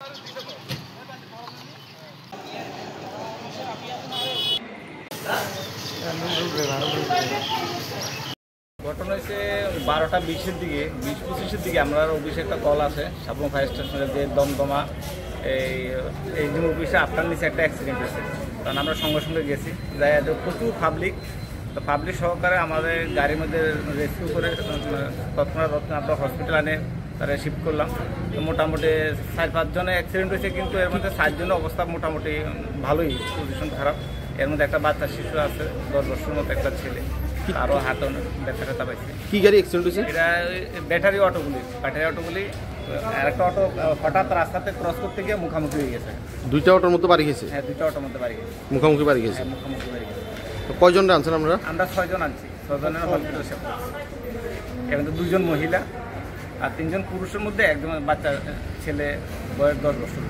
ঘটনা হচ্ছে 12টা 20-এর দিকে 20-25-এর দিকে আমরা অফিসে একটা কল আছে সাবরুম ফায়ার স্টেশনের যে দমদমা এই যে অফিসে আপনার নিচে একটা অ্যাক্সিডেন্ট হয়েছে। কারণ আমরা সঙ্গে সঙ্গে গেছি, যাই প্রচুর পাবলিক, তো পাবলিক সহকারে আমাদের গাড়ির মধ্যে রেস্কিউ করে তৎক্ষণাৎ আমরা হসপিটাল আনে তারা শিফট করলাম। মোটামুটি 4-5 জনের অ্যাক্সিডেন্ট হয়েছে, কিন্তু এর মধ্যে 4 জনের অবস্থা মোটামুটি ভালোই, পজিশন খারাপ। এর মধ্যে একটা বাচ্চা শিশু আছে, 10 বছরের মতো একটা ছেলে, আরও হাতে ব্যথা পাইছে। কি গাড়ি অ্যাক্সিডেন্ট হয়েছে? এটা ব্যাটারি অটোগুলি আর একটা অটো হঠাৎ রাস্তাতে ক্রস করতে গিয়ে মুখামুখি হয়ে গেছে। 2টা অটোর মধ্যে বাড়ি গেছে? হ্যাঁ, 2টা অটোর মধ্যে বাড়ি গেছে, মুখামুখি বাড়ি গেছে। হ্যাঁ, মুখামুখি বাড়ি গেছে। তো কয়জন আনছেন আমরা? আমরা 6 জন আনছি, 6 জনের হসপিটাল সেবা। এর মধ্যে 2 জন মহিলা আর 3 জন পুরুষের মধ্যে একজন বাচ্চা ছেলে, বয়স 10 বছর।